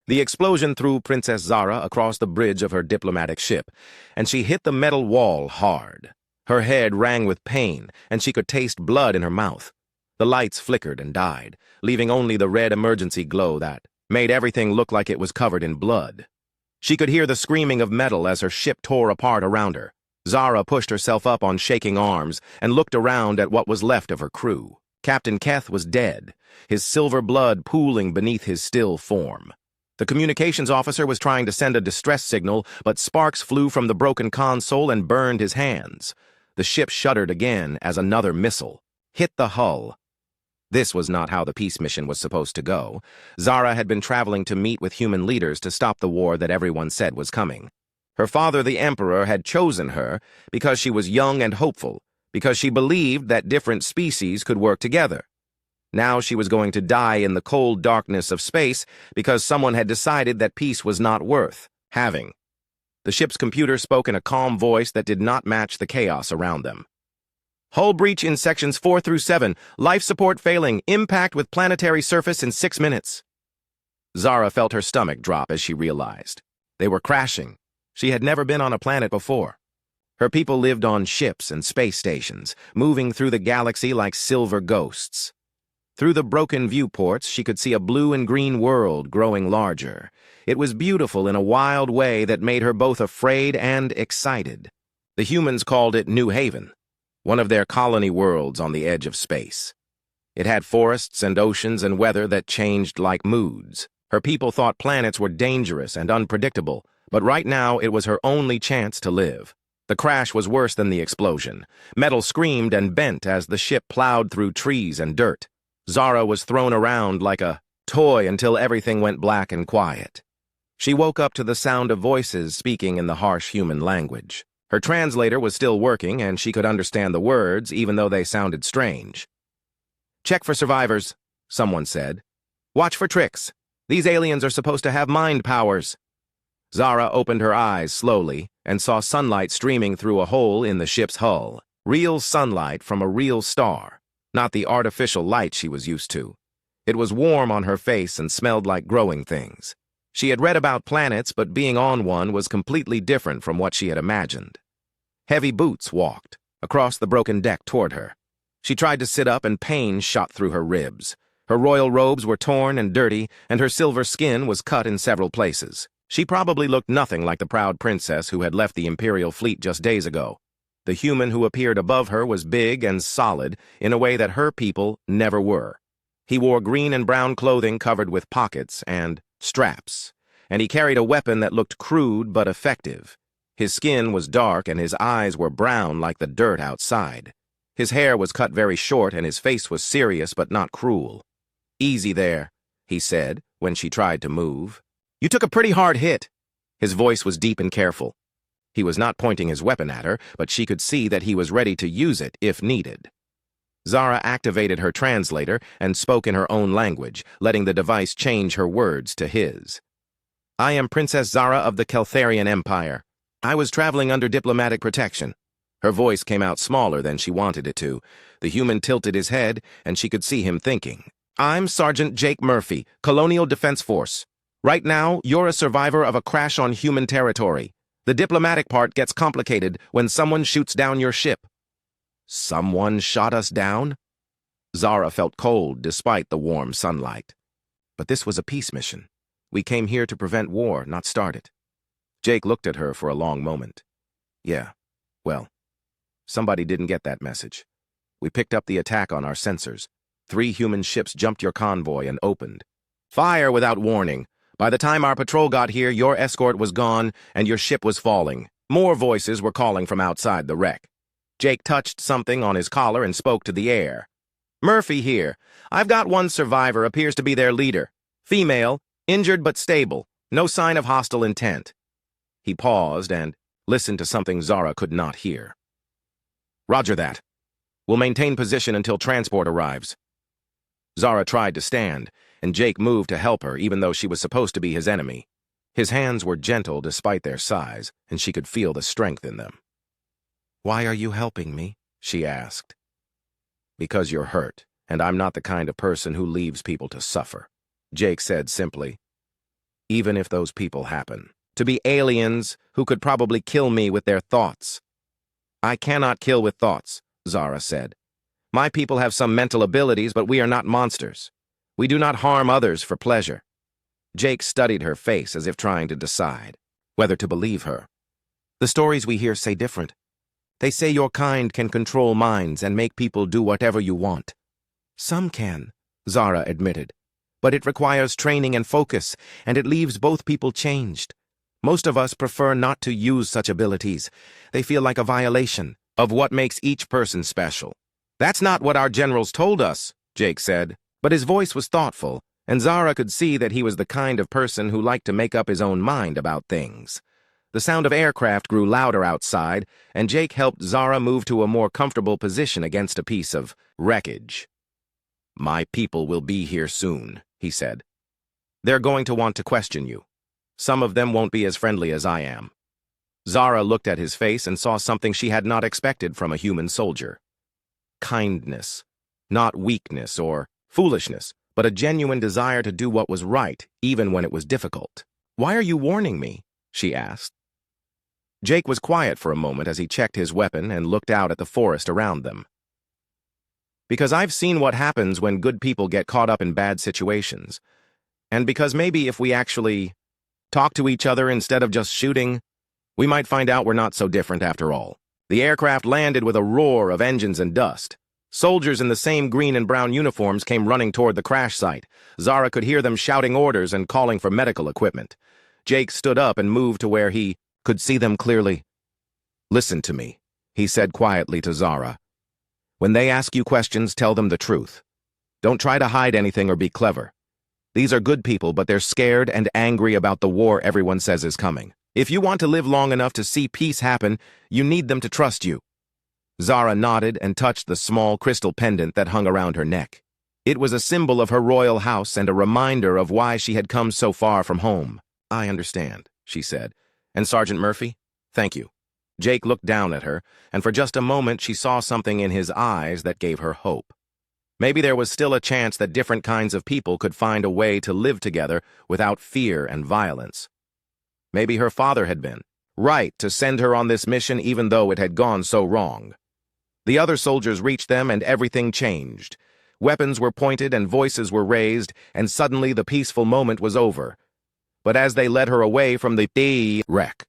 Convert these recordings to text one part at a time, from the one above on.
The explosion threw Princess Zara across the bridge of her diplomatic ship, and she hit the metal wall hard. Her head rang with pain, and she could taste blood in her mouth. The lights flickered and died, leaving only the red emergency glow that made everything look like it was covered in blood. She could hear the screaming of metal as her ship tore apart around her. Zara pushed herself up on shaking arms and looked around at what was left of her crew. Captain Keth was dead, his silver blood pooling beneath his still form. The communications officer was trying to send a distress signal, but sparks flew from the broken console and burned his hands. The ship shuddered again as another missile hit the hull. This was not how the peace mission was supposed to go. Zara had been traveling to meet with human leaders to stop the war that everyone said was coming. Her father, the Emperor, had chosen her because she was young and hopeful, because she believed that different species could work together. Now she was going to die in the cold darkness of space because someone had decided that peace was not worth having. The ship's computer spoke in a calm voice that did not match the chaos around them. Hull breach in sections 4 through 7. Life support failing. Impact with planetary surface in 6 minutes. Zara felt her stomach drop as she realized. They were crashing. She had never been on a planet before. Her people lived on ships and space stations, moving through the galaxy like silver ghosts. Through the broken viewports, she could see a blue and green world growing larger. It was beautiful in a wild way that made her both afraid and excited. The humans called it New Haven, one of their colony worlds on the edge of space. It had forests and oceans and weather that changed like moods. Her people thought planets were dangerous and unpredictable, but right now it was her only chance to live. The crash was worse than the explosion. Metal screamed and bent as the ship plowed through trees and dirt. Zara was thrown around like a toy until everything went black and quiet. She woke up to the sound of voices speaking in the harsh human language. Her translator was still working, and she could understand the words, even though they sounded strange. "Check for survivors," someone said. "Watch for tricks. These aliens are supposed to have mind powers." Zara opened her eyes slowly and saw sunlight streaming through a hole in the ship's hull. Real sunlight from a real star, not the artificial light she was used to. It was warm on her face and smelled like growing things. She had read about planets, but being on one was completely different from what she had imagined. Heavy boots walked across the broken deck toward her. She tried to sit up and pain shot through her ribs. Her royal robes were torn and dirty, and her silver skin was cut in several places. She probably looked nothing like the proud princess who had left the Imperial fleet just days ago. The human who appeared above her was big and solid in a way that her people never were. He wore green and brown clothing covered with pockets and straps, and he carried a weapon that looked crude but effective. His skin was dark and his eyes were brown like the dirt outside. His hair was cut very short and his face was serious but not cruel. "Easy there," he said when she tried to move. "You took a pretty hard hit." His voice was deep and careful. He was not pointing his weapon at her, but she could see that he was ready to use it if needed. Zara activated her translator and spoke in her own language, letting the device change her words to his. "I am Princess Zara of the Keltharian Empire. I was traveling under diplomatic protection." Her voice came out smaller than she wanted it to. The human tilted his head, and she could see him thinking. "I'm Sergeant Jake Murphy, Colonial Defense Force. Right now, you're a survivor of a crash on human territory. The diplomatic part gets complicated when someone shoots down your ship." "Someone shot us down?" Zara felt cold despite the warm sunlight. "But this was a peace mission. We came here to prevent war, not start it." Jake looked at her for a long moment. "Yeah, well, somebody didn't get that message. We picked up the attack on our sensors. 3 human ships jumped your convoy and opened fire without warning. By the time our patrol got here, your escort was gone and your ship was falling. More voices were calling from outside the wreck." Jake touched something on his collar and spoke to the air. "Murphy here. I've got one survivor, appears to be their leader. Female, injured but stable. No sign of hostile intent." He paused and listened to something Zara could not hear. "Roger that. We'll maintain position until transport arrives." Zara tried to stand, and Jake moved to help her even though she was supposed to be his enemy. His hands were gentle despite their size, and she could feel the strength in them. "Why are you helping me?" she asked. "Because you're hurt, and I'm not the kind of person who leaves people to suffer," Jake said simply. even if those people happen to be aliens who could probably kill me with their thoughts. I cannot kill with thoughts, Zara said. My people have some mental abilities, but we are not monsters. We do not harm others for pleasure. Jake studied her face as if trying to decide whether to believe her. The stories we hear say different. They say your kind can control minds and make people do whatever you want. Some can, Zara admitted, but it requires training and focus, and it leaves both people changed. Most of us prefer not to use such abilities. They feel like a violation of what makes each person special. That's not what our generals told us, Jake said, but his voice was thoughtful, and Zara could see that he was the kind of person who liked to make up his own mind about things. The sound of aircraft grew louder outside, and Jake helped Zara move to a more comfortable position against a piece of wreckage. My people will be here soon, he said. They're going to want to question you. Some of them won't be as friendly as I am. Zara looked at his face and saw something she had not expected from a human soldier. Kindness, not weakness or foolishness, but a genuine desire to do what was right, even when it was difficult. Why are you warning me? She asked. Jake was quiet for a moment as he checked his weapon and looked out at the forest around them. Because I've seen what happens when good people get caught up in bad situations. And because maybe if we actually talk to each other instead of just shooting, we might find out we're not so different after all. The aircraft landed with a roar of engines and dust. Soldiers in the same green and brown uniforms came running toward the crash site. Zara could hear them shouting orders and calling for medical equipment. Jake stood up and moved to where he could see them clearly. Listen to me, he said quietly to Zara. When they ask you questions, tell them the truth. Don't try to hide anything or be clever. These are good people, but they're scared and angry about the war everyone says is coming. If you want to live long enough to see peace happen, you need them to trust you. Zara nodded and touched the small crystal pendant that hung around her neck. It was a symbol of her royal house and a reminder of why she had come so far from home. I understand, she said. And Sergeant Murphy? Thank you. Jake looked down at her, and for just a moment she saw something in his eyes that gave her hope. Maybe there was still a chance that different kinds of people could find a way to live together without fear and violence. Maybe her father had been right to send her on this mission even though it had gone so wrong. The other soldiers reached them and everything changed. Weapons were pointed and voices were raised, and suddenly the peaceful moment was over. But as they led her away from the wreck,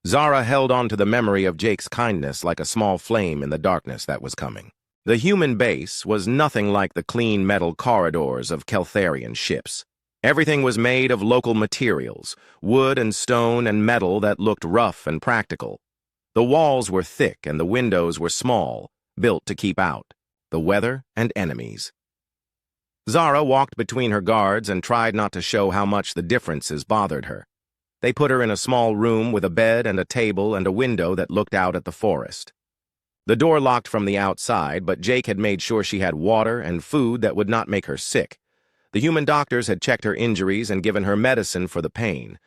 Zara held on to the memory of Jake's kindness like a small flame in the darkness that was coming. The human base was nothing like the clean metal corridors of Keltharian ships. Everything was made of local materials, wood and stone and metal that looked rough and practical. The walls were thick and the windows were small, built to keep out the weather and enemies. Zara walked between her guards and tried not to show how much the differences bothered her. They put her in a small room with a bed and a table and a window that looked out at the forest. The door locked from the outside, but Jake had made sure she had water and food that would not make her sick. The human doctors had checked her injuries and given her medicine for the pain.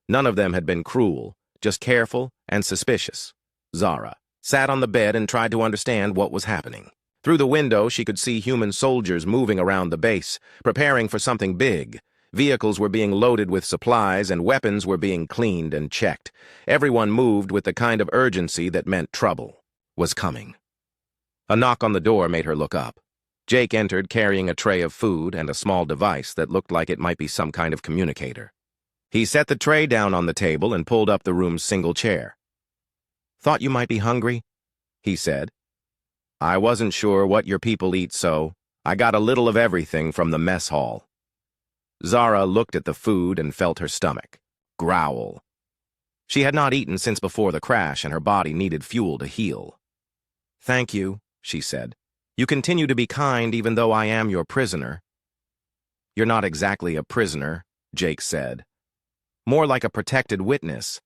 None of them had been cruel, just careful and suspicious. Zara sat on the bed and tried to understand what was happening. Through the window, she could see human soldiers moving around the base, preparing for something big. Vehicles were being loaded with supplies and weapons were being cleaned and checked. Everyone moved with the kind of urgency that meant trouble was coming. A knock on the door made her look up. Jake entered carrying a tray of food and a small device that looked like it might be some kind of communicator. He set the tray down on the table and pulled up the room's single chair. Thought you might be hungry, he said. I wasn't sure what your people eat, so I got a little of everything from the mess hall. Zara looked at the food and felt her stomach growl. She had not eaten since before the crash and her body needed fuel to heal. Thank you, she said. You continue to be kind even though I am your prisoner. You're not exactly a prisoner, Jake said. More like a protected witness.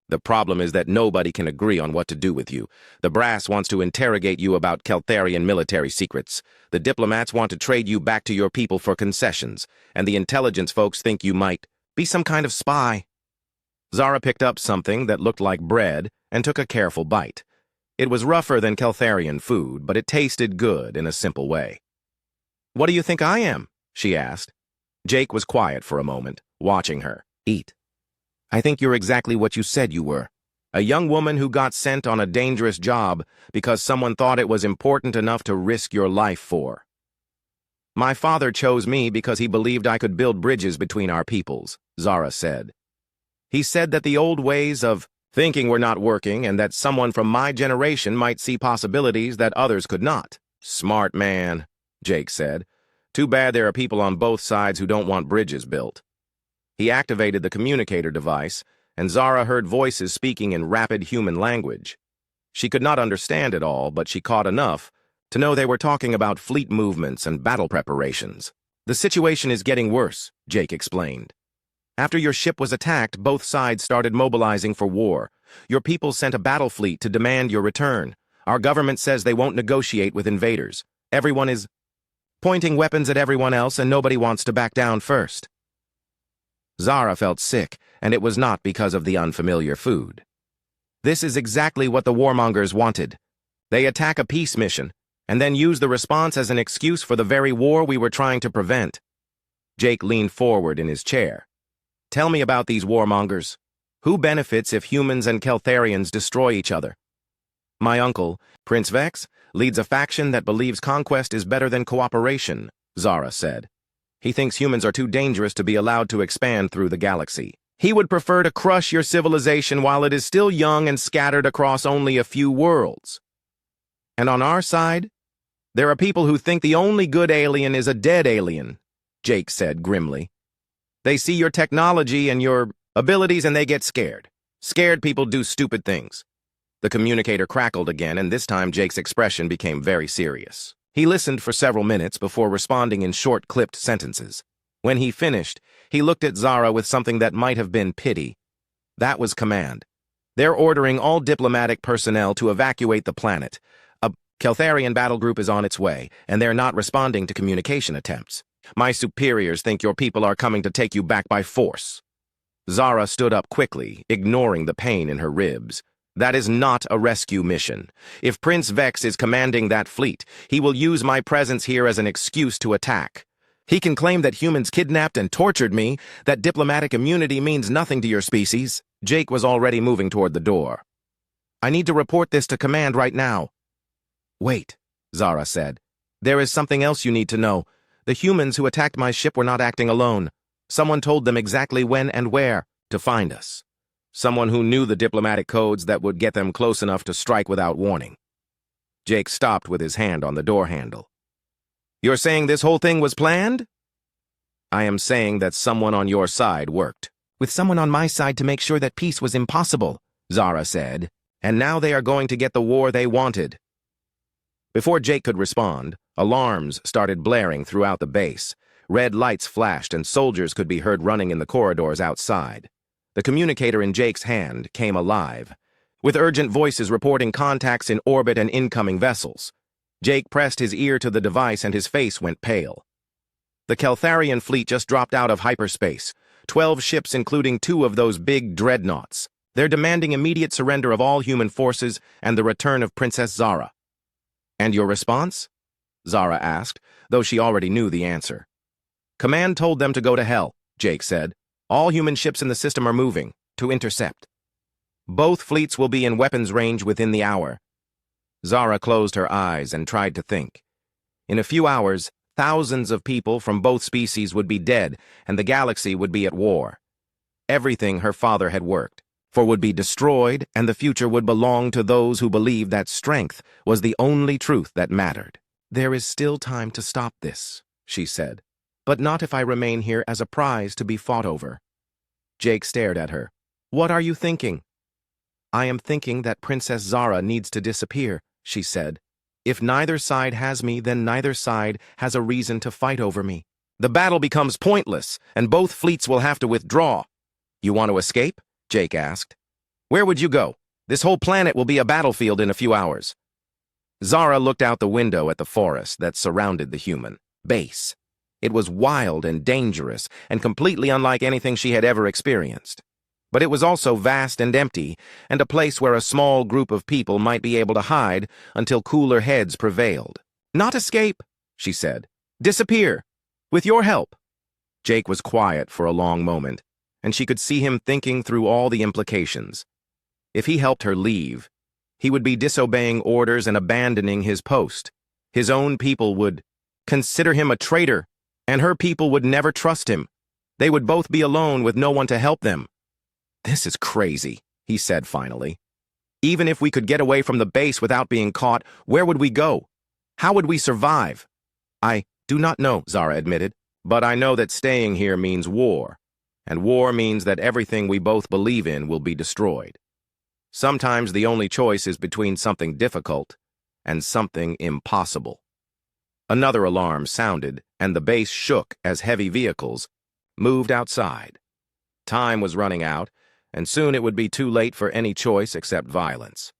The problem is that nobody can agree on what to do with you. The brass wants to interrogate you about Keltharian military secrets. The diplomats want to trade you back to your people for concessions. And the intelligence folks think you might be some kind of spy. Zara picked up something that looked like bread and took a careful bite. It was rougher than Keltharian food, but it tasted good in a simple way. What do you think I am? She asked. Jake was quiet for a moment, watching her. Eat. I think you're exactly what you said you were. A young woman who got sent on a dangerous job because someone thought it was important enough to risk your life for. My father chose me because he believed I could build bridges between our peoples, Zara said. He said that the old ways of thinking were not working and that someone from my generation might see possibilities that others could not. Smart man, Jake said. Too bad there are people on both sides who don't want bridges built. He activated the communicator device, and Zara heard voices speaking in rapid human language. She could not understand it all, but she caught enough to know they were talking about fleet movements and battle preparations. The situation is getting worse, Jake explained. After your ship was attacked, both sides started mobilizing for war. Your people sent a battle fleet to demand your return. Our government says they won't negotiate with invaders. Everyone is pointing weapons at everyone else, and nobody wants to back down first. Zara felt sick, and it was not because of the unfamiliar food. This is exactly what the warmongers wanted. They attack a peace mission, and then use the response as an excuse for the very war we were trying to prevent. Jake leaned forward in his chair. Tell me about these warmongers. Who benefits if humans and Keltharians destroy each other? My uncle, Prince Vex, leads a faction that believes conquest is better than cooperation, Zara said. He thinks humans are too dangerous to be allowed to expand through the galaxy. He would prefer to crush your civilization while it is still young and scattered across only a few worlds. And on our side, there are people who think the only good alien is a dead alien, Jake said grimly. They see your technology and your abilities and they get scared. Scared people do stupid things. The communicator crackled again, and this time Jake's expression became very serious. He listened for several minutes before responding in short, clipped sentences. When he finished, he looked at Zara with something that might have been pity. That was command. They're ordering all diplomatic personnel to evacuate the planet. A Keltharian battle group is on its way, and they're not responding to communication attempts. My superiors think your people are coming to take you back by force. Zara stood up quickly, ignoring the pain in her ribs. That is not a rescue mission. If Prince Vex is commanding that fleet, he will use my presence here as an excuse to attack. He can claim that humans kidnapped and tortured me, that diplomatic immunity means nothing to your species. Jake was already moving toward the door. I need to report this to command right now. Wait, Zara said. There is something else you need to know. The humans who attacked my ship were not acting alone. Someone told them exactly when and where to find us. Someone who knew the diplomatic codes that would get them close enough to strike without warning. Jake stopped with his hand on the door handle. You're saying this whole thing was planned? I am saying that someone on your side worked. With someone on my side to make sure that peace was impossible, Zara said, and now they are going to get the war they wanted. Before Jake could respond, alarms started blaring throughout the base. Red lights flashed and soldiers could be heard running in the corridors outside. The communicator in Jake's hand came alive, with urgent voices reporting contacts in orbit and incoming vessels. Jake pressed his ear to the device and his face went pale. The Keltharian fleet just dropped out of hyperspace, 12 ships including 2 of those big dreadnoughts. They're demanding immediate surrender of all human forces and the return of Princess Zara. And your response? Zara asked, though she already knew the answer. Command told them to go to hell, Jake said. All human ships in the system are moving to intercept. Both fleets will be in weapons range within the hour. Zara closed her eyes and tried to think. In a few hours, thousands of people from both species would be dead, and the galaxy would be at war. Everything her father had worked for would be destroyed, and the future would belong to those who believed that strength was the only truth that mattered. There is still time to stop this, she said, but not if I remain here as a prize to be fought over. Jake stared at her. What are you thinking? I am thinking that Princess Zara needs to disappear, she said. If neither side has me, then neither side has a reason to fight over me. The battle becomes pointless, and both fleets will have to withdraw. You want to escape? Jake asked. Where would you go? This whole planet will be a battlefield in a few hours. Zara looked out the window at the forest that surrounded the human base. It was wild and dangerous, and completely unlike anything she had ever experienced. But it was also vast and empty, and a place where a small group of people might be able to hide until cooler heads prevailed. Not escape, she said. Disappear. With your help. Jake was quiet for a long moment, and she could see him thinking through all the implications. If he helped her leave, he would be disobeying orders and abandoning his post. His own people would consider him a traitor, and her people would never trust him. They would both be alone with no one to help them. "This is crazy," he said finally. "Even if we could get away from the base without being caught, where would we go? How would we survive?" "I do not know," Zara admitted, "but I know that staying here means war, and war means that everything we both believe in will be destroyed. Sometimes the only choice is between something difficult and something impossible." Another alarm sounded, and the base shook as heavy vehicles moved outside. Time was running out, and soon it would be too late for any choice except violence.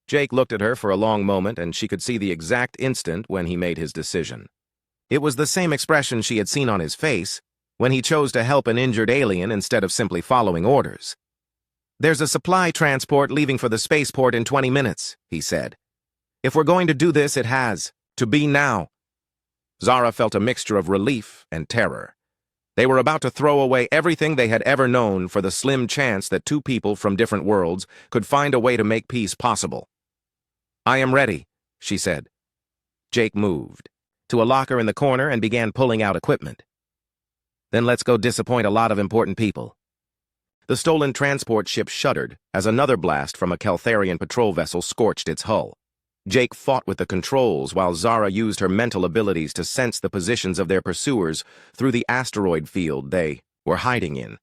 Jake looked at her for a long moment, and she could see the exact instant when he made his decision. It was the same expression she had seen on his face when he chose to help an injured alien instead of simply following orders. "There's a supply transport leaving for the spaceport in 20 minutes, he said. "If we're going to do this, it has to be now." Zara felt a mixture of relief and terror. They were about to throw away everything they had ever known for the slim chance that two people from different worlds could find a way to make peace possible. "I am ready," she said. Jake moved to a locker in the corner and began pulling out equipment. "Then let's go disappoint a lot of important people." The stolen transport ship shuddered as another blast from a Caltharian patrol vessel scorched its hull. Jake fought with the controls while Zara used her mental abilities to sense the positions of their pursuers through the asteroid field they were hiding in.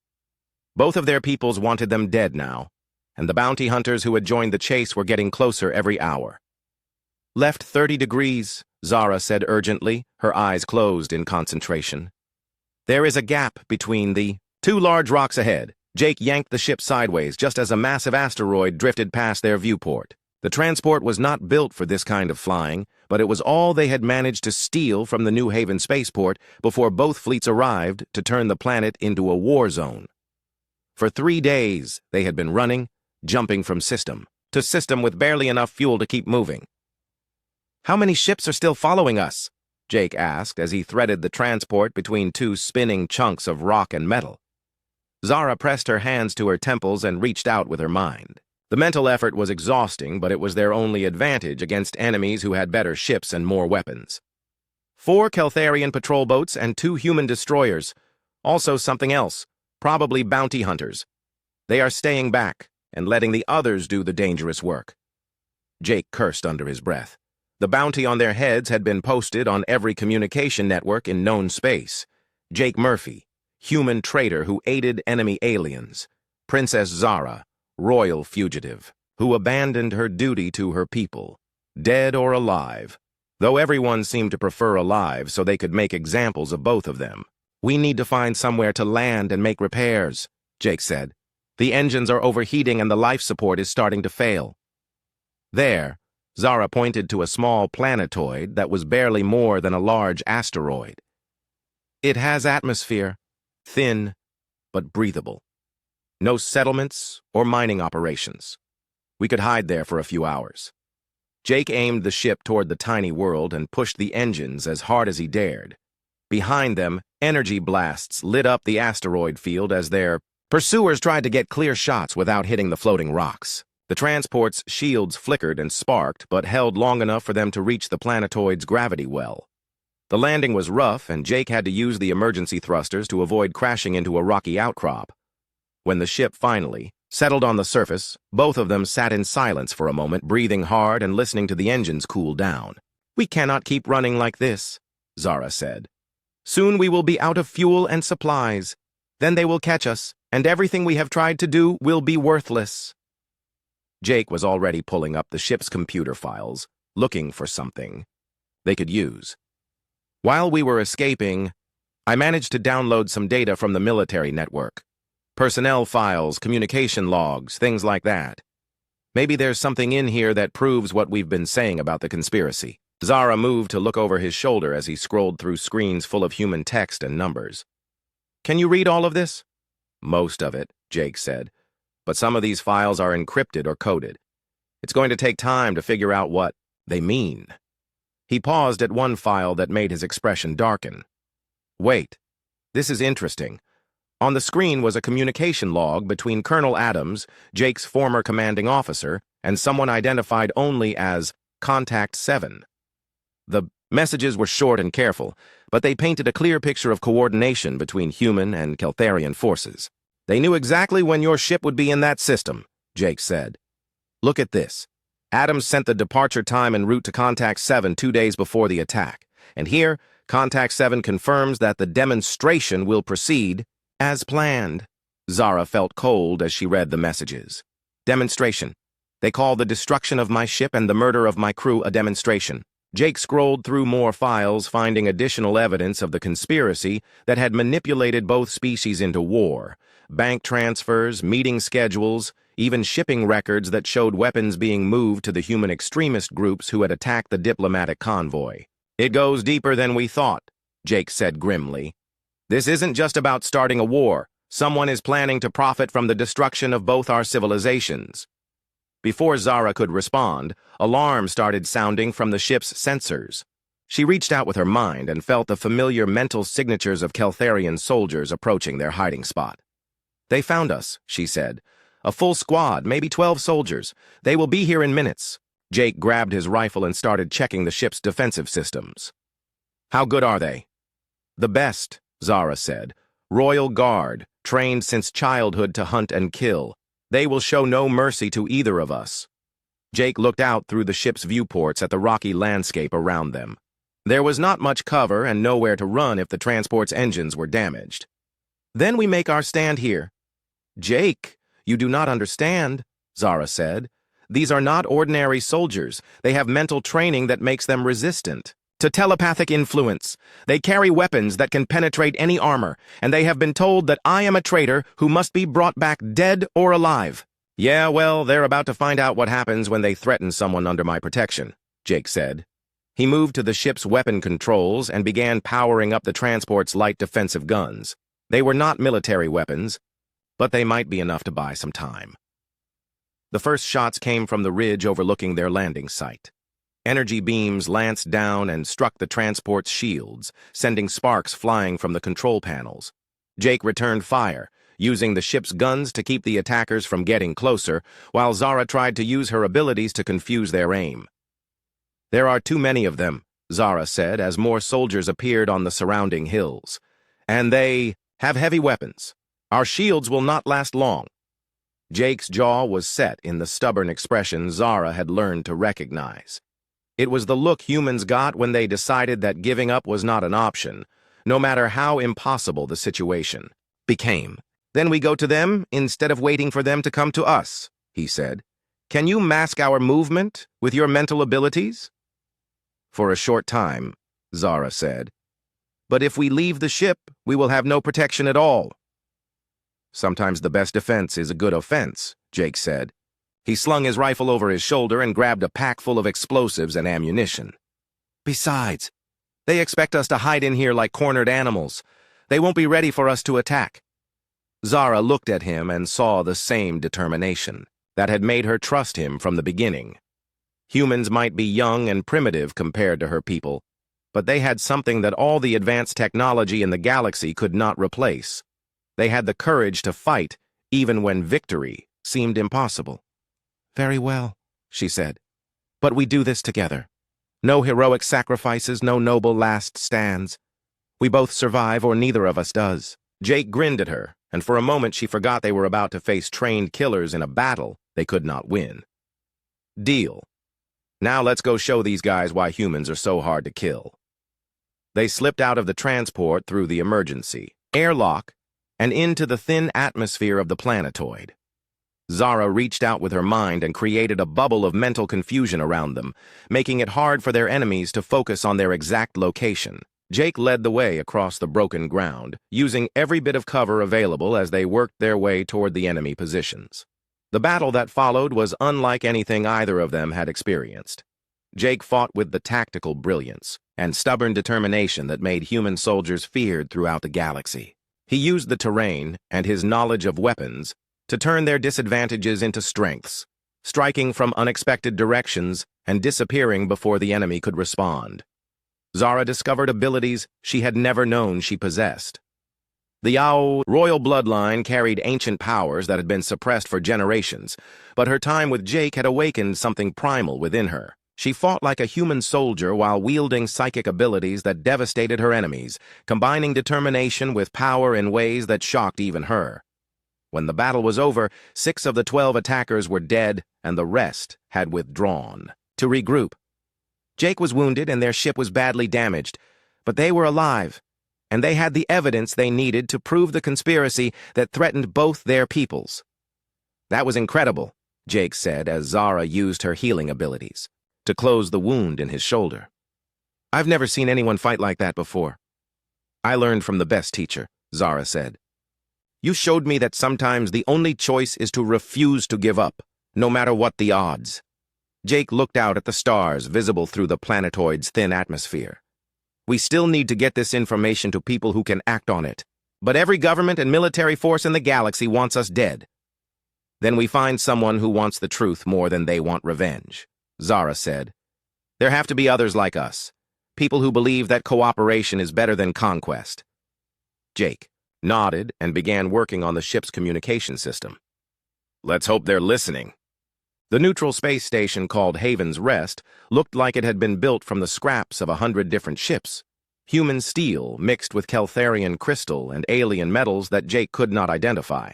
Both of their peoples wanted them dead now, and the bounty hunters who had joined the chase were getting closer every hour. "Left 30 degrees, Zara said urgently, her eyes closed in concentration. "There is a gap between the two large rocks ahead." Jake yanked the ship sideways just as a massive asteroid drifted past their viewport. The transport was not built for this kind of flying, but it was all they had managed to steal from the New Haven spaceport before both fleets arrived to turn the planet into a war zone. For 3 days, they had been running, jumping from system to system with barely enough fuel to keep moving. "How many ships are still following us?" Jake asked as he threaded the transport between two spinning chunks of rock and metal. Zara pressed her hands to her temples and reached out with her mind. The mental effort was exhausting, but it was their only advantage against enemies who had better ships and more weapons. 4 Caltharian patrol boats and 2 human destroyers. Also something else, probably bounty hunters. They are staying back and letting the others do the dangerous work. Jake cursed under his breath. The bounty on their heads had been posted on every communication network in known space. Jake Murphy, human traitor who aided enemy aliens. Princess Zara, royal fugitive, who abandoned her duty to her people, dead or alive, though everyone seemed to prefer alive so they could make examples of both of them. "We need to find somewhere to land and make repairs," Jake said. "The engines are overheating and the life support is starting to fail." There, Zara pointed to a small planetoid that was barely more than a large asteroid. "It has atmosphere, thin but breathable. No settlements or mining operations. We could hide there for a few hours." Jake aimed the ship toward the tiny world and pushed the engines as hard as he dared. Behind them, energy blasts lit up the asteroid field as their pursuers tried to get clear shots without hitting the floating rocks. The transport's shields flickered and sparked, but held long enough for them to reach the planetoid's gravity well. The landing was rough, and Jake had to use the emergency thrusters to avoid crashing into a rocky outcrop. When the ship finally settled on the surface, both of them sat in silence for a moment, breathing hard and listening to the engines cool down. "We cannot keep running like this," Zara said. "Soon we will be out of fuel and supplies. Then they will catch us, and everything we have tried to do will be worthless." Jake was already pulling up the ship's computer files, looking for something they could use. "While we were escaping, I managed to download some data from the military network. Personnel files, communication logs, things like that. Maybe there's something in here that proves what we've been saying about the conspiracy." Zara moved to look over his shoulder as he scrolled through screens full of human text and numbers. "Can you read all of this?" "Most of it," Jake said, "but some of these files are encrypted or coded. It's going to take time to figure out what they mean." He paused at one file that made his expression darken. "Wait, this is interesting. On the screen was a communication log between Colonel Adams, Jake's former commanding officer, and someone identified only as Contact 7. The messages were short and careful, but they painted a clear picture of coordination between human and Keltharian forces. "They knew exactly when your ship would be in that system," Jake said. "Look at this. Adams sent the departure time en route to Contact 7 2 days before the attack. And here, Contact 7 confirms that the demonstration will proceed as planned." Zara felt cold as she read the messages. Demonstration. They call the destruction of my ship and the murder of my crew a demonstration. Jake scrolled through more files, finding additional evidence of the conspiracy that had manipulated both species into war. Bank transfers, meeting schedules, even shipping records that showed weapons being moved to the human extremist groups who had attacked the diplomatic convoy. "It goes deeper than we thought," Jake said grimly. "This isn't just about starting a war. Someone is planning to profit from the destruction of both our civilizations." Before Zara could respond, alarms started sounding from the ship's sensors. She reached out with her mind and felt the familiar mental signatures of Keltharian soldiers approaching their hiding spot. "They found us," she said. "A full squad, maybe 12 soldiers. They will be here in minutes." Jake grabbed his rifle and started checking the ship's defensive systems. "How good are they?" "The best," Zara said. "Royal Guard, trained since childhood to hunt and kill. They will show no mercy to either of us." Jake looked out through the ship's viewports at the rocky landscape around them. There was not much cover and nowhere to run if the transport's engines were damaged. "Then we make our stand here." "Jake, you do not understand," Zara said. "These are not ordinary soldiers. They have mental training that makes them resistant to telepathic influence. They carry weapons that can penetrate any armor, and they have been told that I am a traitor who must be brought back dead or alive." "Yeah, well, they're about to find out what happens when they threaten someone under my protection," Jake said. He moved to the ship's weapon controls and began powering up the transport's light defensive guns. They were not military weapons, but they might be enough to buy some time. The first shots came from the ridge overlooking their landing site. Energy beams lanced down and struck the transport's shields, sending sparks flying from the control panels. Jake returned fire, using the ship's guns to keep the attackers from getting closer, while Zara tried to use her abilities to confuse their aim. "There are too many of them," Zara said as more soldiers appeared on the surrounding hills. "And they have heavy weapons. Our shields will not last long." Jake's jaw was set in the stubborn expression Zara had learned to recognize. It was the look humans got when they decided that giving up was not an option, no matter how impossible the situation became. "Then we go to them instead of waiting for them to come to us," he said. "Can you mask our movement with your mental abilities?" "For a short time," Zara said. "But if we leave the ship, we will have no protection at all." "Sometimes the best defense is a good offense," Jake said. He slung his rifle over his shoulder and grabbed a pack full of explosives and ammunition. "Besides, they expect us to hide in here like cornered animals. They won't be ready for us to attack." Zara looked at him and saw the same determination that had made her trust him from the beginning. Humans might be young and primitive compared to her people, but they had something that all the advanced technology in the galaxy could not replace. They had the courage to fight, even when victory seemed impossible. "Very well," she said. "But we do this together. No heroic sacrifices, no noble last stands. We both survive or neither of us does." Jake grinned at her, and for a moment she forgot they were about to face trained killers in a battle they could not win. "Deal. Now let's go show these guys why humans are so hard to kill." They slipped out of the transport through the emergency airlock and into the thin atmosphere of the planetoid. Zara reached out with her mind and created a bubble of mental confusion around them, making it hard for their enemies to focus on their exact location. Jake led the way across the broken ground, using every bit of cover available as they worked their way toward the enemy positions. The battle that followed was unlike anything either of them had experienced. Jake fought with the tactical brilliance and stubborn determination that made human soldiers feared throughout the galaxy. He used the terrain and his knowledge of weapons to turn their disadvantages into strengths, striking from unexpected directions and disappearing before the enemy could respond. Zara discovered abilities she had never known she possessed. The Yao royal bloodline carried ancient powers that had been suppressed for generations, but her time with Jake had awakened something primal within her. She fought like a human soldier while wielding psychic abilities that devastated her enemies, combining determination with power in ways that shocked even her. When the battle was over, 6 of the 12 attackers were dead, and the rest had withdrawn to regroup. Jake was wounded and their ship was badly damaged, but they were alive, and they had the evidence they needed to prove the conspiracy that threatened both their peoples. That was incredible, Jake said as Zara used her healing abilities to close the wound in his shoulder. I've never seen anyone fight like that before. I learned from the best teacher, Zara said. You showed me that sometimes the only choice is to refuse to give up, no matter what the odds. Jake looked out at the stars visible through the planetoid's thin atmosphere. We still need to get this information to people who can act on it, but every government and military force in the galaxy wants us dead. Then we find someone who wants the truth more than they want revenge, Zara said. There have to be others like us, people who believe that cooperation is better than conquest. Jake nodded and began working on the ship's communication system. Let's hope they're listening. The neutral space station called Haven's Rest looked like it had been built from the scraps of 100 different ships. Human steel mixed with Keltharian crystal and alien metals that Jake could not identify.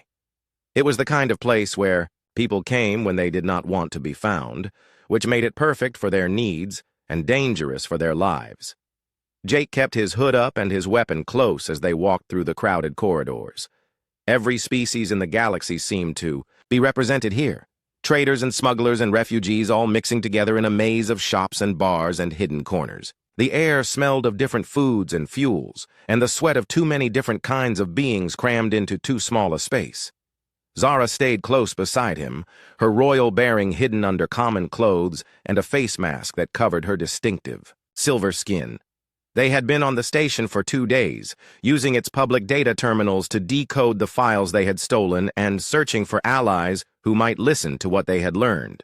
It was the kind of place where people came when they did not want to be found, which made it perfect for their needs and dangerous for their lives. Jake kept his hood up and his weapon close as they walked through the crowded corridors. Every species in the galaxy seemed to be represented here. Traders and smugglers and refugees all mixing together in a maze of shops and bars and hidden corners. The air smelled of different foods and fuels, and the sweat of too many different kinds of beings crammed into too small a space. Zara stayed close beside him, her royal bearing hidden under common clothes and a face mask that covered her distinctive silver skin. They had been on the station for 2 days, using its public data terminals to decode the files they had stolen and searching for allies who might listen to what they had learned.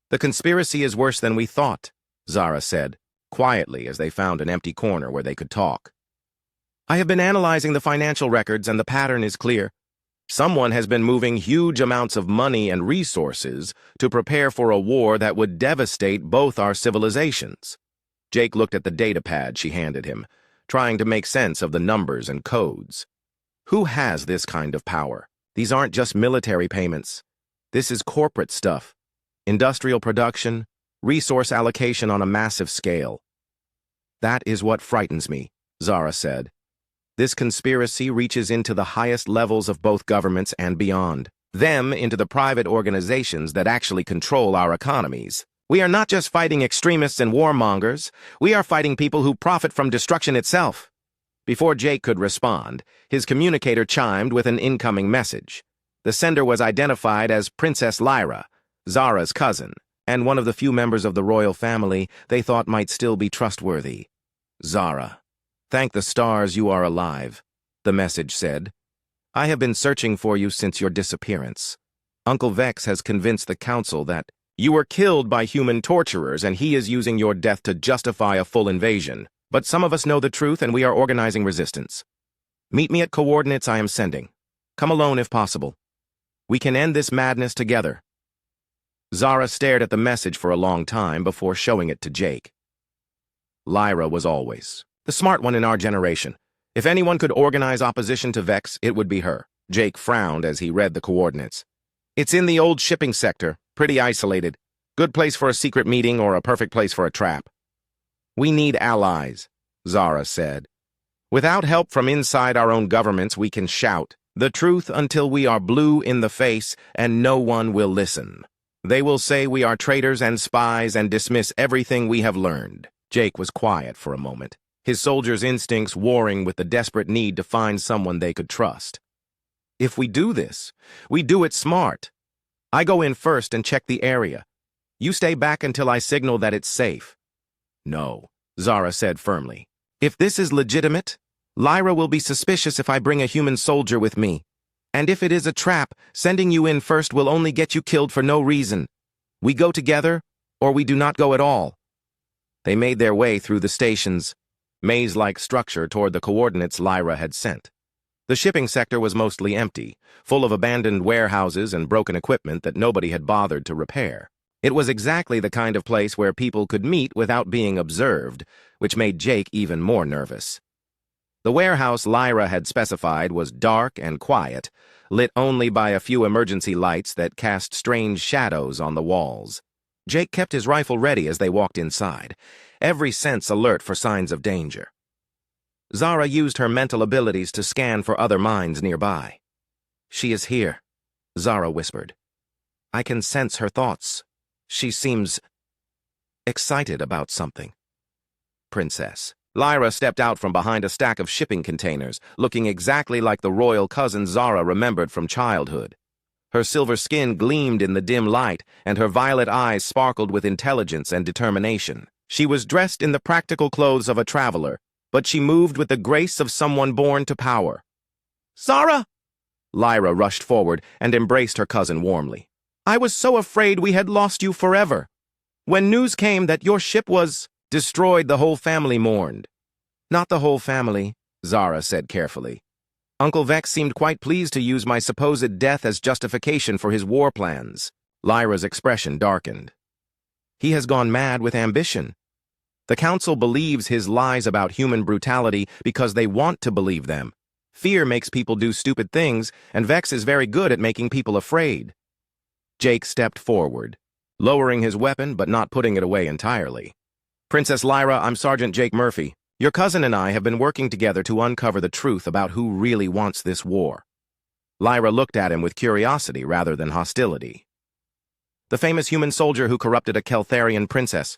The conspiracy is worse than we thought, Zara said, quietly as they found an empty corner where they could talk. I have been analyzing the financial records and the pattern is clear. Someone has been moving huge amounts of money and resources to prepare for a war that would devastate both our civilizations. Jake looked at the data pad she handed him, trying to make sense of the numbers and codes. Who has this kind of power? These aren't just military payments. This is corporate stuff. Industrial production, resource allocation on a massive scale. That is what frightens me, Zara said. This conspiracy reaches into the highest levels of both governments and beyond, them into the private organizations that actually control our economies. We are not just fighting extremists and warmongers, we are fighting people who profit from destruction itself. Before Jake could respond, his communicator chimed with an incoming message. The sender was identified as Princess Lyra, Zara's cousin, and one of the few members of the royal family they thought might still be trustworthy. Zara. Thank the stars you are alive, the message said. I have been searching for you since your disappearance. Uncle Vex has convinced the council that you were killed by human torturers and he is using your death to justify a full invasion. But some of us know the truth and we are organizing resistance. Meet me at coordinates I am sending. Come alone if possible. We can end this madness together. Zara stared at the message for a long time before showing it to Jake. Lyra was always the smart one in our generation. If anyone could organize opposition to Vex, it would be her. Jake frowned as he read the coordinates. It's in the old shipping sector, pretty isolated. Good place for a secret meeting or a perfect place for a trap. We need allies, Zara said. Without help from inside our own governments, we can shout the truth until we are blue in the face and no one will listen. They will say we are traitors and spies and dismiss everything we have learned. Jake was quiet for a moment, his soldiers' instincts warring with the desperate need to find someone they could trust. If we do this, we do it smart. I go in first and check the area. You stay back until I signal that it's safe. No, Zara said firmly. If this is legitimate, Lyra will be suspicious if I bring a human soldier with me. And if it is a trap, sending you in first will only get you killed for no reason. We go together, or we do not go at all. They made their way through the station's maze-like structure toward the coordinates Lyra had sent. The shipping sector was mostly empty, full of abandoned warehouses and broken equipment that nobody had bothered to repair. It was exactly the kind of place where people could meet without being observed, which made Jake even more nervous. The warehouse Lyra had specified was dark and quiet, lit only by a few emergency lights that cast strange shadows on the walls. Jake kept his rifle ready as they walked inside, every sense alert for signs of danger. Zara used her mental abilities to scan for other minds nearby. "She is here," Zara whispered. "I can sense her thoughts. She seems excited about something." "Princess." Lyra stepped out from behind a stack of shipping containers, looking exactly like the royal cousin Zara remembered from childhood. Her silver skin gleamed in the dim light, and her violet eyes sparkled with intelligence and determination. She was dressed in the practical clothes of a traveler, but she moved with the grace of someone born to power. "Zara!" Lyra rushed forward and embraced her cousin warmly. "I was so afraid we had lost you forever. When news came that your ship was destroyed, the whole family mourned." "Not the whole family," Zara said carefully. "Uncle Vex seemed quite pleased to use my supposed death as justification for his war plans." Lyra's expression darkened. "He has gone mad with ambition. The Council believes his lies about human brutality because they want to believe them. Fear makes people do stupid things, and Vex is very good at making people afraid." Jake stepped forward, lowering his weapon but not putting it away entirely. "Princess Lyra, I'm Sergeant Jake Murphy. Your cousin and I have been working together to uncover the truth about who really wants this war." Lyra looked at him with curiosity rather than hostility. "The famous human soldier who corrupted a Keltharian princess.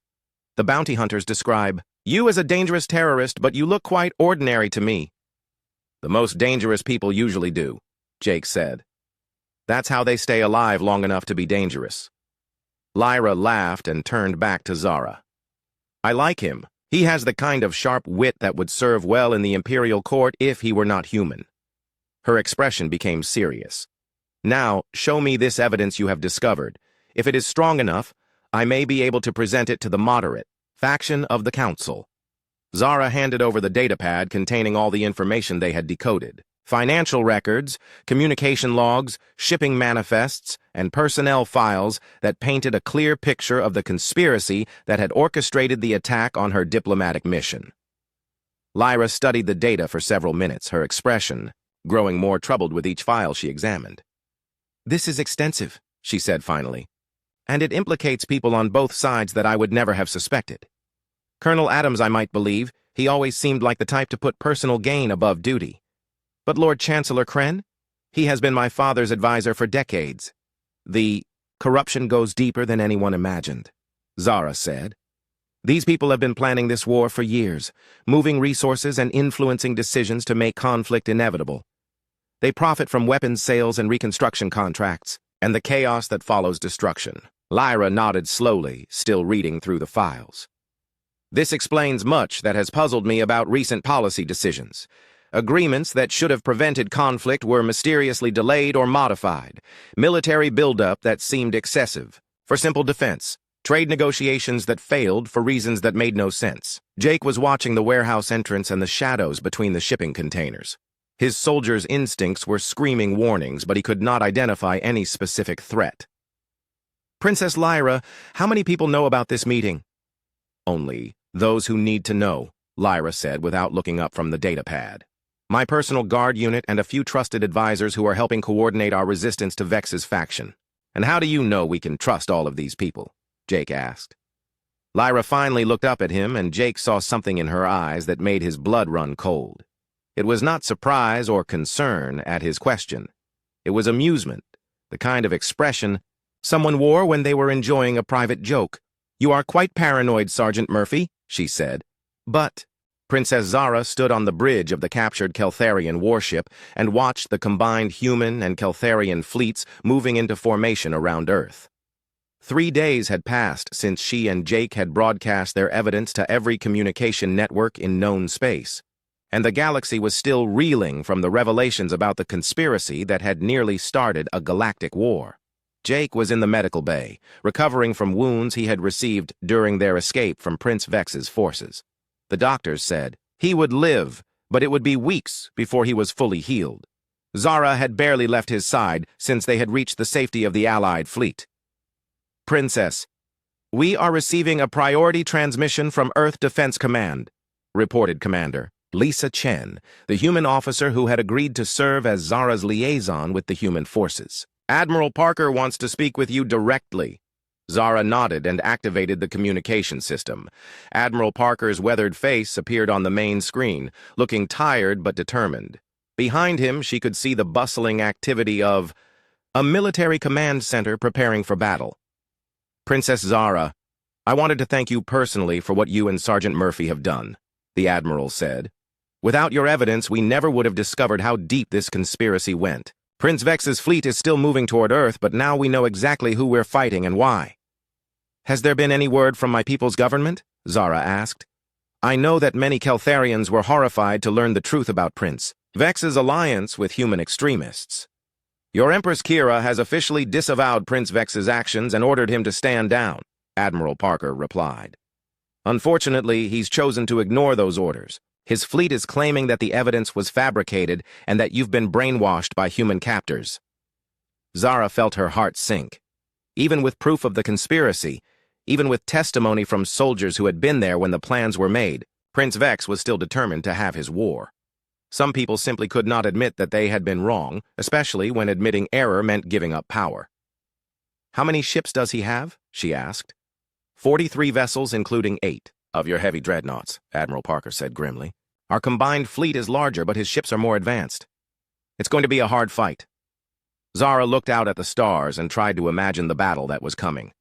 The bounty hunters describe you as a dangerous terrorist, but you look quite ordinary to me." "The most dangerous people usually do," Jake said. "That's how they stay alive long enough to be dangerous." Lyra laughed and turned back to Zara. "I like him. He has the kind of sharp wit that would serve well in the imperial court if he were not human." Her expression became serious. "Now, show me this evidence you have discovered. If it is strong enough, I may be able to present it to the moderate faction of the Council." Zara handed over the datapad containing all the information they had decoded. Financial records, communication logs, shipping manifests, and personnel files that painted a clear picture of the conspiracy that had orchestrated the attack on her diplomatic mission. Lyra studied the data for several minutes, her expression growing more troubled with each file she examined. "This is extensive," she said finally, "and it implicates people on both sides that I would never have suspected. Colonel Adams, I might believe, he always seemed like the type to put personal gain above duty. But Lord Chancellor Kren? He has been my father's advisor for decades. The corruption goes deeper than anyone imagined," Zara said. "These people have been planning this war for years, moving resources and influencing decisions to make conflict inevitable. They profit from weapons sales and reconstruction contracts, and the chaos that follows destruction." Lyra nodded slowly, still reading through the files. "This explains much that has puzzled me about recent policy decisions. Agreements that should have prevented conflict were mysteriously delayed or modified. Military buildup that seemed excessive for simple defense. Trade negotiations that failed for reasons that made no sense." Jake was watching the warehouse entrance and the shadows between the shipping containers. His soldier's instincts were screaming warnings, but he could not identify any specific threat. "Princess Lyra, how many people know about this meeting?" "Only those who need to know," Lyra said without looking up from the datapad. "My personal guard unit and a few trusted advisors who are helping coordinate our resistance to Vex's faction." "And how do you know we can trust all of these people?" Jake asked. Lyra finally looked up at him, and Jake saw something in her eyes that made his blood run cold. It was not surprise or concern at his question. It was amusement, the kind of expression someone wore when they were enjoying a private joke. "You are quite paranoid, Sergeant Murphy," she said. "But—" Princess Zara stood on the bridge of the captured Keltharian warship and watched the combined human and Keltharian fleets moving into formation around Earth. 3 days had passed since she and Jake had broadcast their evidence to every communication network in known space, and the galaxy was still reeling from the revelations about the conspiracy that had nearly started a galactic war. Jake was in the medical bay, recovering from wounds he had received during their escape from Prince Vex's forces. The doctors said he would live, but it would be weeks before he was fully healed. Zara had barely left his side since they had reached the safety of the Allied fleet. "Princess, we are receiving a priority transmission from Earth Defense Command," reported Commander Lisa Chen, the human officer who had agreed to serve as Zara's liaison with the human forces. "Admiral Parker wants to speak with you directly." Zara nodded and activated the communication system. Admiral Parker's weathered face appeared on the main screen, looking tired but determined. Behind him, she could see the bustling activity of a military command center preparing for battle. "Princess Zara, I wanted to thank you personally for what you and Sergeant Murphy have done," the Admiral said. "Without your evidence, we never would have discovered how deep this conspiracy went. Prince Vex's fleet is still moving toward Earth, but now we know exactly who we're fighting and why." "Has there been any word from my people's government?" Zara asked. "I know that many Keltharians were horrified to learn the truth about Prince Vex's alliance with human extremists. Your Empress Kira has officially disavowed Prince Vex's actions and ordered him to stand down," Admiral Parker replied. "Unfortunately, he's chosen to ignore those orders. His fleet is claiming that the evidence was fabricated and that you've been brainwashed by human captors." Zara felt her heart sink. Even with proof of the conspiracy, even with testimony from soldiers who had been there when the plans were made, Prince Vex was still determined to have his war. Some people simply could not admit that they had been wrong, especially when admitting error meant giving up power. "How many ships does he have?" she asked. 43 vessels, including 8 of your heavy dreadnoughts," Admiral Parker said grimly. "Our combined fleet is larger, but his ships are more advanced. It's going to be a hard fight." Zara looked out at the stars and tried to imagine the battle that was coming.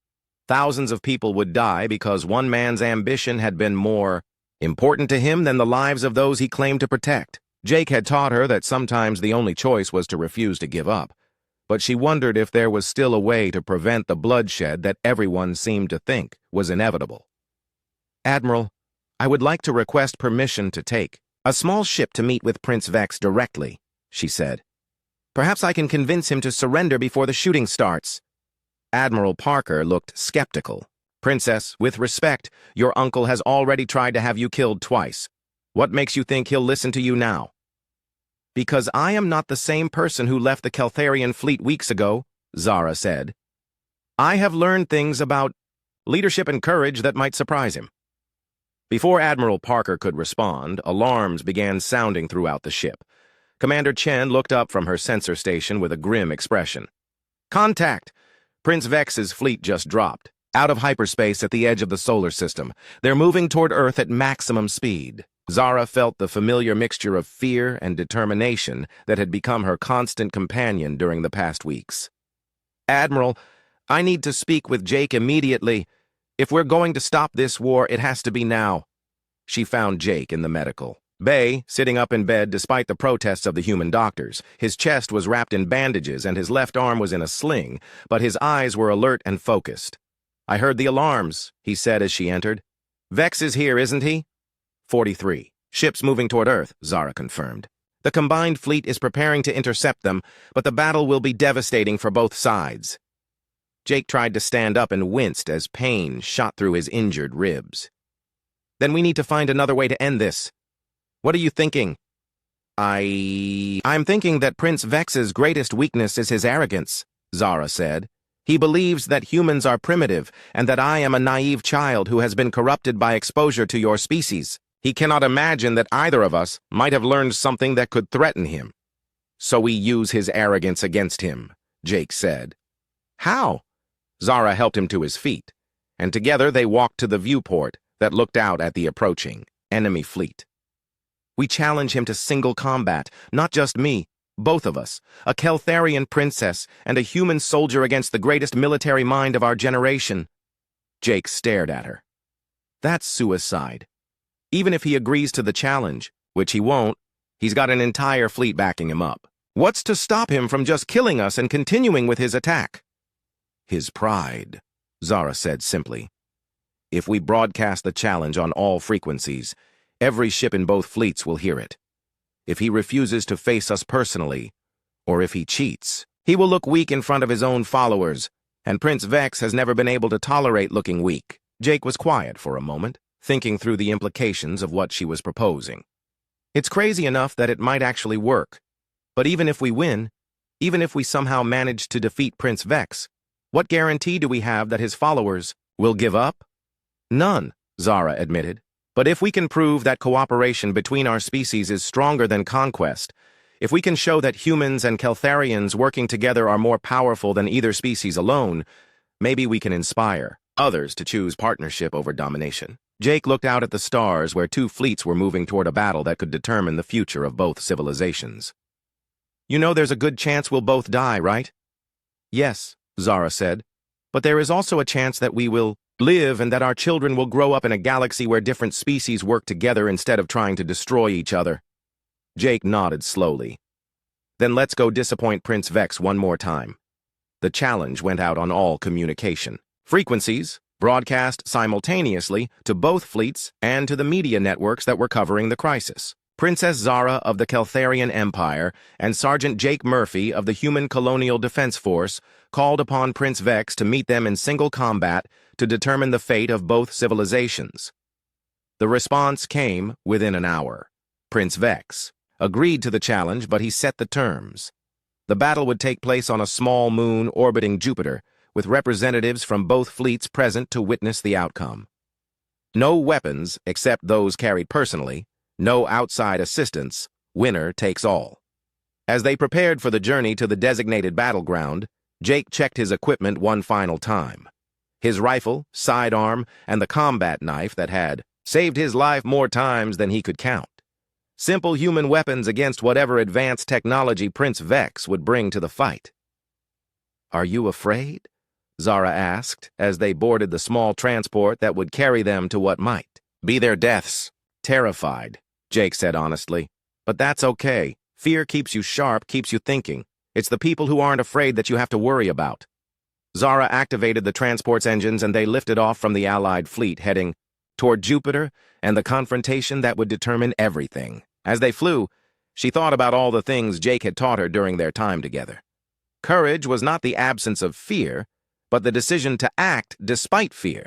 Thousands of people would die because one man's ambition had been more important to him than the lives of those he claimed to protect. Jake had taught her that sometimes the only choice was to refuse to give up, but she wondered if there was still a way to prevent the bloodshed that everyone seemed to think was inevitable. "Admiral, I would like to request permission to take a small ship to meet with Prince Vex directly," she said. "Perhaps I can convince him to surrender before the shooting starts." Admiral Parker looked skeptical. "Princess, with respect, your uncle has already tried to have you killed twice. What makes you think he'll listen to you now?" "Because I am not the same person who left the Keltharian fleet weeks ago," Zara said. "I have learned things about leadership and courage that might surprise him." Before Admiral Parker could respond, alarms began sounding throughout the ship. Commander Chen looked up from her sensor station with a grim expression. "Contact! Prince Vex's fleet just dropped, out of hyperspace at the edge of the solar system. They're moving toward Earth at maximum speed." Zara felt the familiar mixture of fear and determination that had become her constant companion during the past weeks. "Admiral, I need to speak with Jake immediately. If we're going to stop this war, it has to be now." She found Jake in the medical bay, sitting up in bed despite the protests of the human doctors. His chest was wrapped in bandages and his left arm was in a sling, but his eyes were alert and focused. "I heard the alarms," he said as she entered. "Vex is here, isn't he?" 43. Ships moving toward Earth, Zara confirmed. "The combined fleet is preparing to intercept them, but the battle will be devastating for both sides." Jake tried to stand up and winced as pain shot through his injured ribs. "Then we need to find another way to end this. What are you thinking?" I'm thinking that Prince Vex's greatest weakness is his arrogance," Zara said. "He believes that humans are primitive and that I am a naive child who has been corrupted by exposure to your species. He cannot imagine that either of us might have learned something that could threaten him. So we use his arrogance against him," Jake said. "How?" Zara helped him to his feet, and together they walked to the viewport that looked out at the approaching enemy fleet. "We challenge him to single combat, not just me, both of us, a Keltharian princess and a human soldier against the greatest military mind of our generation." Jake stared at her. "That's suicide. Even if he agrees to the challenge, which he won't, he's got an entire fleet backing him up. What's to stop him from just killing us and continuing with his attack?" "His pride," Zara said simply. "If we broadcast the challenge on all frequencies, every ship in both fleets will hear it. If he refuses to face us personally, or if he cheats, he will look weak in front of his own followers, and Prince Vex has never been able to tolerate looking weak." Jake was quiet for a moment, thinking through the implications of what she was proposing. It's crazy enough that it might actually work. But even if we win, even if we somehow manage to defeat Prince Vex, what guarantee do we have that his followers will give up? None, Zara admitted. But if we can prove that cooperation between our species is stronger than conquest, if we can show that humans and Keltharians working together are more powerful than either species alone, maybe we can inspire others to choose partnership over domination. Jake looked out at the stars where two fleets were moving toward a battle that could determine the future of both civilizations. You know there's a good chance we'll both die, right? Yes, Zara said, but there is also a chance that we will live and that our children will grow up in a galaxy where different species work together instead of trying to destroy each other. Jake nodded slowly. Then let's go disappoint Prince Vex one more time. The challenge went out on all communication frequencies, broadcast simultaneously to both fleets and to the media networks that were covering the crisis. Princess Zara of the Keltharian Empire and Sergeant Jake Murphy of the Human Colonial Defense Force called upon Prince Vex to meet them in single combat to determine the fate of both civilizations. The response came within an hour. Prince Vex agreed to the challenge, but he set the terms. The battle would take place on a small moon orbiting Jupiter, with representatives from both fleets present to witness the outcome. No weapons, except those carried personally, no outside assistance, winner takes all. As they prepared for the journey to the designated battleground, Jake checked his equipment one final time. His rifle, sidearm, and the combat knife that had saved his life more times than he could count. Simple human weapons against whatever advanced technology Prince Vex would bring to the fight. "Are you afraid?" Zara asked as they boarded the small transport that would carry them to what might be their deaths. "Terrified," Jake said honestly. "But that's okay. Fear keeps you sharp, keeps you thinking. It's the people who aren't afraid that you have to worry about." Zara activated the transport's engines and they lifted off from the Allied fleet, heading toward Jupiter and the confrontation that would determine everything. As they flew, she thought about all the things Jake had taught her during their time together. Courage was not the absence of fear, but the decision to act despite fear.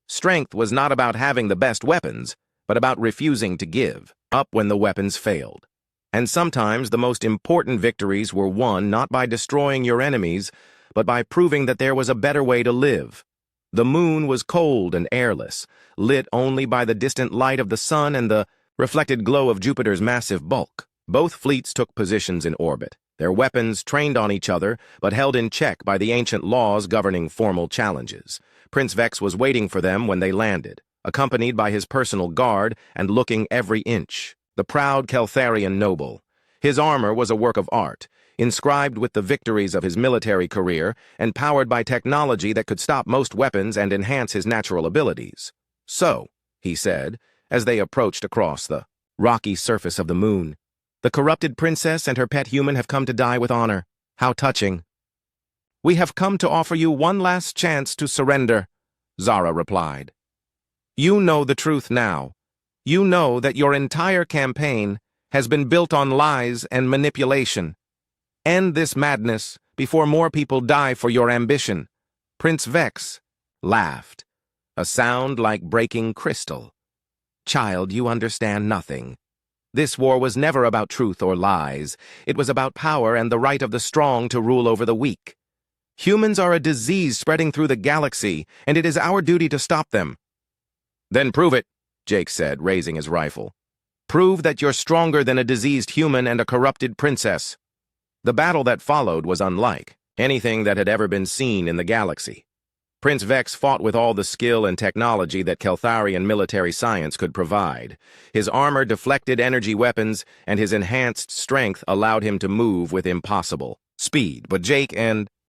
Strength was not about having the best weapons, but about refusing to give up when the weapons failed. And sometimes the most important victories were won not by destroying your enemies, but by proving that there was a better way to live. The moon was cold and airless, lit only by the distant light of the sun and the reflected glow of Jupiter's massive bulk. Both fleets took positions in orbit, their weapons trained on each other, but held in check by the ancient laws governing formal challenges. Prince Vex was waiting for them when they landed, accompanied by his personal guard and looking every inch. The proud Keltharian noble. His armor was a work of art, inscribed with the victories of his military career and powered by technology that could stop most weapons and enhance his natural abilities. "So," he said, as they approached across the rocky surface of the moon, "the corrupted princess and her pet human have come to die with honor. How touching." "We have come to offer you one last chance to surrender," Zara replied. "You know the truth now. You know that your entire campaign has been built on lies and manipulation. End this madness before more people die for your ambition." Prince Vex laughed, a sound like breaking crystal. "Child, you understand nothing. This war was never about truth or lies. It was about power and the right of the strong to rule over the weak. Humans are a disease spreading through the galaxy, and it is our duty to stop them." "Then prove it," Jake said, raising his rifle. "Prove that you're stronger than a diseased human and a corrupted princess." The battle that followed was unlike anything that had ever been seen in the galaxy. Prince Vex fought with all the skill and technology that Keltharian military science could provide. His armor deflected energy weapons, and his enhanced strength allowed him to move with impossible speed. But Jake and